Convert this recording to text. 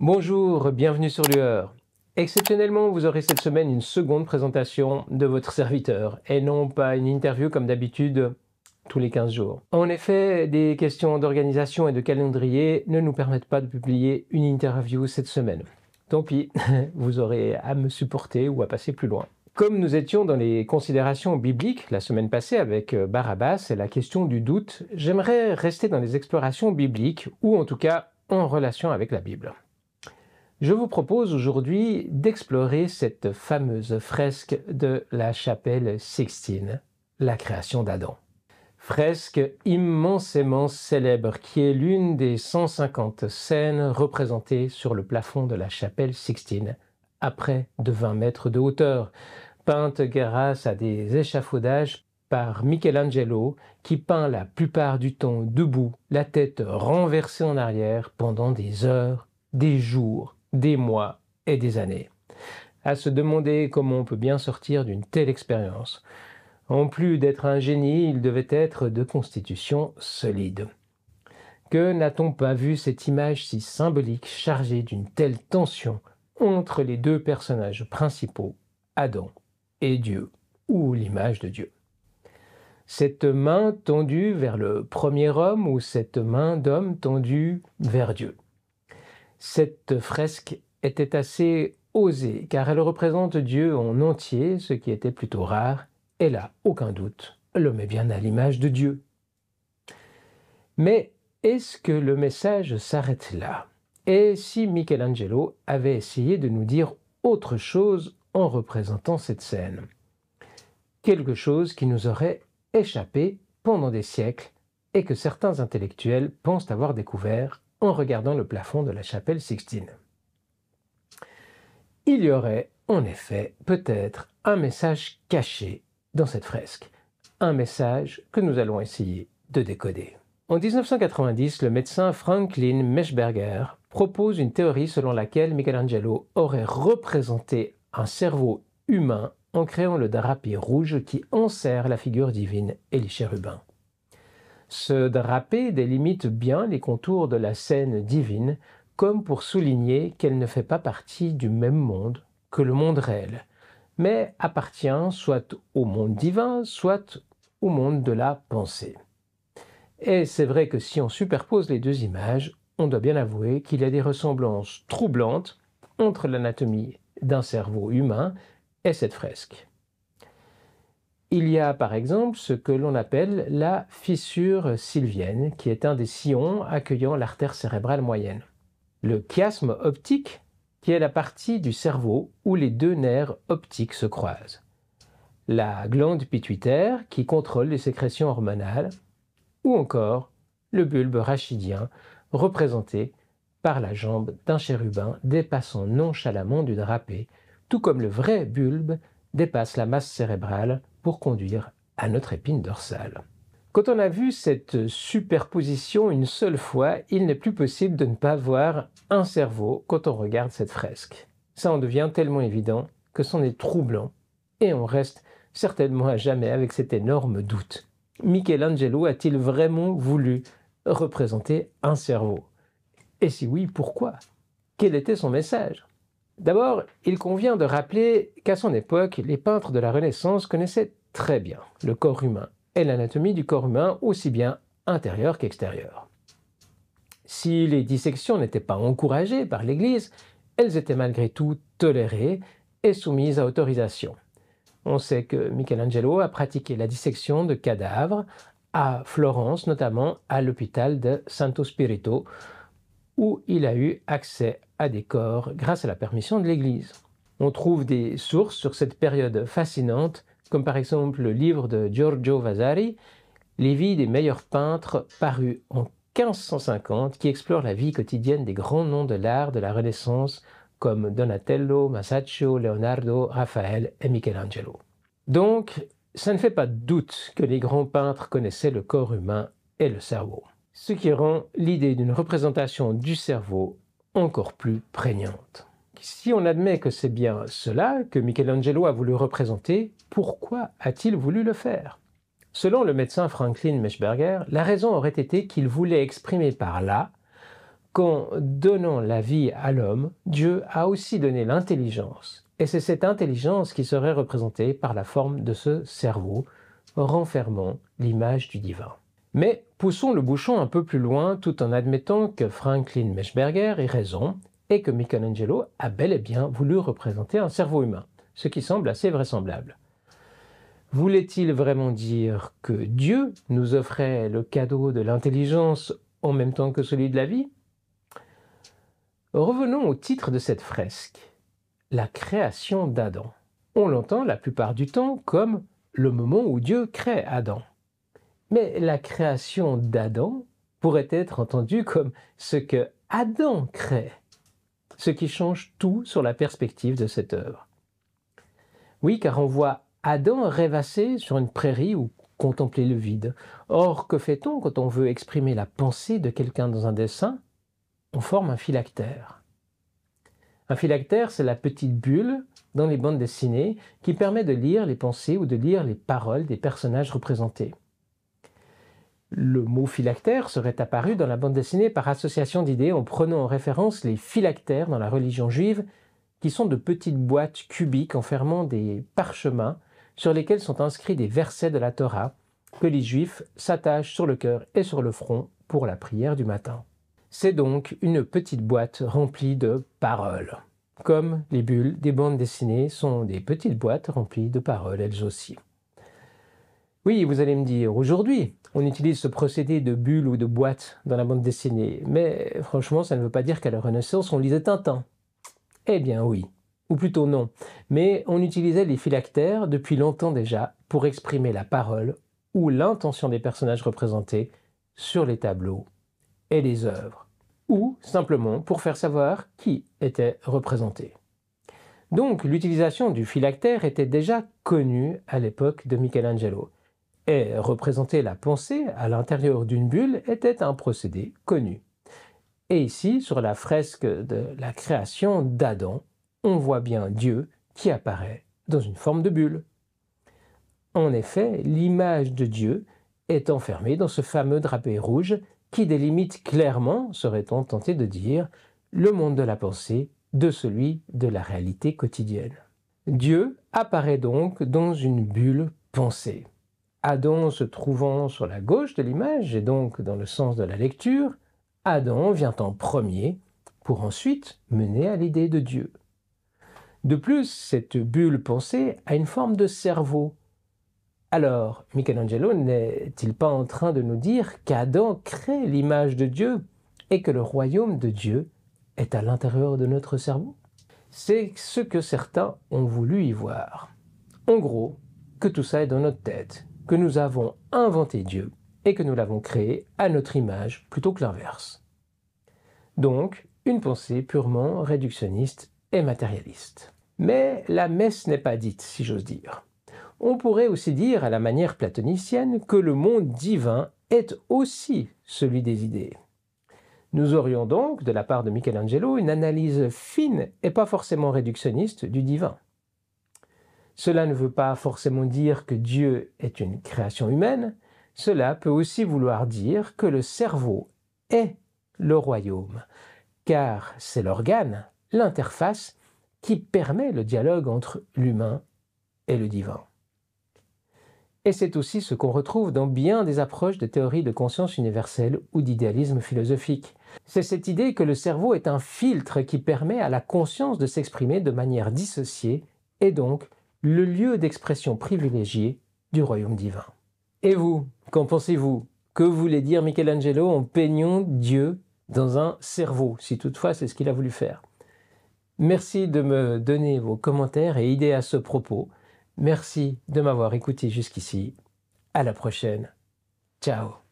Bonjour, bienvenue sur Lueur. Exceptionnellement, vous aurez cette semaine une seconde présentation de votre serviteur et non pas une interview comme d'habitude tous les 15 jours. En effet, des questions d'organisation et de calendrier ne nous permettent pas de publier une interview cette semaine. Tant pis, vous aurez à me supporter ou à passer plus loin. Comme nous étions dans les considérations bibliques la semaine passée avec Barabbas et la question du doute, j'aimerais rester dans les explorations bibliques ou en tout cas en relation avec la Bible. Je vous propose aujourd'hui d'explorer cette fameuse fresque de la chapelle Sixtine, la création d'Adam. Fresque immensément célèbre qui est l'une des 150 scènes représentées sur le plafond de la chapelle Sixtine, à près de 20 mètres de hauteur, peinte grâce à des échafaudages par Michelangelo qui peint la plupart du temps debout, la tête renversée en arrière pendant des heures, des jours, des mois et des années. À se demander comment on peut bien sortir d'une telle expérience. En plus d'être un génie, il devait être de constitution solide. Que n'a-t-on pas vu cette image si symbolique chargée d'une telle tension entre les deux personnages principaux, Adam et Dieu, ou l'image de Dieu. Cette main tendue vers le premier homme ou cette main d'homme tendue vers Dieu. Cette fresque était assez osée car elle représente Dieu en entier, ce qui était plutôt rare, et là, aucun doute, l'homme est bien à l'image de Dieu. Mais est-ce que le message s'arrête là? Et si Michelangelo avait essayé de nous dire autre chose en représentant cette scène? Quelque chose qui nous aurait échappé pendant des siècles et que certains intellectuels pensent avoir découvert en regardant le plafond de la chapelle Sixtine. Il y aurait, en effet, peut-être un message caché dans cette fresque, un message que nous allons essayer de décoder. En 1990, le médecin Franklin Meshberger propose une théorie selon laquelle Michelangelo aurait représenté un cerveau humain en créant le drapé rouge qui enserre la figure divine et les chérubins. Ce drapé délimite bien les contours de la scène divine, comme pour souligner qu'elle ne fait pas partie du même monde que le monde réel, mais appartient soit au monde divin, soit au monde de la pensée. Et c'est vrai que si on superpose les deux images, on doit bien avouer qu'il y a des ressemblances troublantes entre l'anatomie d'un cerveau humain et cette fresque. Il y a par exemple ce que l'on appelle la fissure sylvienne, qui est un des sillons accueillant l'artère cérébrale moyenne. Le chiasme optique, qui est la partie du cerveau où les deux nerfs optiques se croisent. La glande pituitaire, qui contrôle les sécrétions hormonales, ou encore le bulbe rachidien, représenté par la jambe d'un chérubin dépassant nonchalamment du drapé, tout comme le vrai bulbe dépasse la masse cérébrale pour conduire à notre épine dorsale. Quand on a vu cette superposition une seule fois, il n'est plus possible de ne pas voir un cerveau quand on regarde cette fresque. Ça en devient tellement évident que c'en est troublant et on reste certainement à jamais avec cet énorme doute. Michelangelo a-t-il vraiment voulu représenter un cerveau? Et si oui, pourquoi? Quel était son message? D'abord, il convient de rappeler qu'à son époque, les peintres de la Renaissance connaissaient très bien le corps humain et l'anatomie du corps humain aussi bien intérieur qu'extérieur. Si les dissections n'étaient pas encouragées par l'Église, elles étaient malgré tout tolérées et soumises à autorisation. On sait que Michelangelo a pratiqué la dissection de cadavres à Florence, notamment à l'hôpital de Santo Spirito, où il a eu accès à des corps grâce à la permission de l'Église. On trouve des sources sur cette période fascinante, comme par exemple le livre de Giorgio Vasari, Les vies des meilleurs peintres, paru en 1550, qui explore la vie quotidienne des grands noms de l'art de la Renaissance, comme Donatello, Masaccio, Leonardo, Raphaël et Michelangelo. Donc, ça ne fait pas de doute que les grands peintres connaissaient le corps humain et le cerveau, ce qui rend l'idée d'une représentation du cerveau encore plus prégnante. Si on admet que c'est bien cela que Michelangelo a voulu représenter, pourquoi a-t-il voulu le faire? Selon le médecin Franklin Meshberger, la raison aurait été qu'il voulait exprimer par là qu'en donnant la vie à l'homme, Dieu a aussi donné l'intelligence. Et c'est cette intelligence qui serait représentée par la forme de ce cerveau, renfermant l'image du divin. Mais poussons le bouchon un peu plus loin tout en admettant que Franklin Meischberger ait raison et que Michelangelo a bel et bien voulu représenter un cerveau humain, ce qui semble assez vraisemblable. Voulait-il vraiment dire que Dieu nous offrait le cadeau de l'intelligence en même temps que celui de la vie? Revenons au titre de cette fresque, la création d'Adam. On l'entend la plupart du temps comme le moment où Dieu crée Adam. Mais la création d'Adam pourrait être entendue comme ce que Adam crée, ce qui change tout sur la perspective de cette œuvre. Oui, car on voit Adam rêvasser sur une prairie ou contempler le vide. Or, que fait-on quand on veut exprimer la pensée de quelqu'un dans un dessin? On forme un phylactère. Un phylactère, c'est la petite bulle dans les bandes dessinées qui permet de lire les pensées ou de lire les paroles des personnages représentés. Le mot phylactère serait apparu dans la bande dessinée par association d'idées en prenant en référence les phylactères dans la religion juive, qui sont de petites boîtes cubiques enfermant des parchemins sur lesquels sont inscrits des versets de la Torah que les Juifs s'attachent sur le cœur et sur le front pour la prière du matin. C'est donc une petite boîte remplie de paroles. Comme les bulles des bandes dessinées sont des petites boîtes remplies de paroles elles aussi. Oui, vous allez me dire, aujourd'hui, on utilise ce procédé de bulles ou de boîtes dans la bande dessinée, mais franchement, ça ne veut pas dire qu'à la Renaissance, on lisait Tintin. Eh bien oui, ou plutôt non, mais on utilisait les phylactères depuis longtemps déjà pour exprimer la parole ou l'intention des personnages représentés sur les tableaux et les œuvres, ou simplement pour faire savoir qui était représenté. Donc l'utilisation du phylactère était déjà connue à l'époque de Michelangelo, et représenter la pensée à l'intérieur d'une bulle était un procédé connu. Et ici, sur la fresque de la création d'Adam, on voit bien Dieu qui apparaît dans une forme de bulle. En effet, l'image de Dieu est enfermée dans ce fameux drapé rouge qui délimite clairement, serait-on tenté de dire, le monde de la pensée de celui de la réalité quotidienne. Dieu apparaît donc dans une bulle pensée. Adam se trouvant sur la gauche de l'image, et donc dans le sens de la lecture, Adam vient en premier pour ensuite mener à l'idée de Dieu. De plus, cette bulle pensée a une forme de cerveau. Alors, Michelangelo n'est-il pas en train de nous dire qu'Adam crée l'image de Dieu et que le royaume de Dieu est à l'intérieur de notre cerveau? C'est ce que certains ont voulu y voir. En gros, que tout ça est dans notre tête, que nous avons inventé Dieu et que nous l'avons créé à notre image plutôt que l'inverse. Donc, une pensée purement réductionniste et matérialiste. Mais la messe n'est pas dite, si j'ose dire. On pourrait aussi dire, à la manière platonicienne, que le monde divin est aussi celui des idées. Nous aurions donc, de la part de Michelangelo, une analyse fine et pas forcément réductionniste du divin. Cela ne veut pas forcément dire que Dieu est une création humaine, cela peut aussi vouloir dire que le cerveau est le royaume, car c'est l'organe, l'interface, qui permet le dialogue entre l'humain et le divin. Et c'est aussi ce qu'on retrouve dans bien des approches de théorie de conscience universelle ou d'idéalisme philosophique. C'est cette idée que le cerveau est un filtre qui permet à la conscience de s'exprimer de manière dissociée et donc le lieu d'expression privilégié du royaume divin. Et vous, qu'en pensez-vous? Que voulait dire Michelangelo en peignant Dieu dans un cerveau, si toutefois c'est ce qu'il a voulu faire? Merci de me donner vos commentaires et idées à ce propos. Merci de m'avoir écouté jusqu'ici. À la prochaine. Ciao.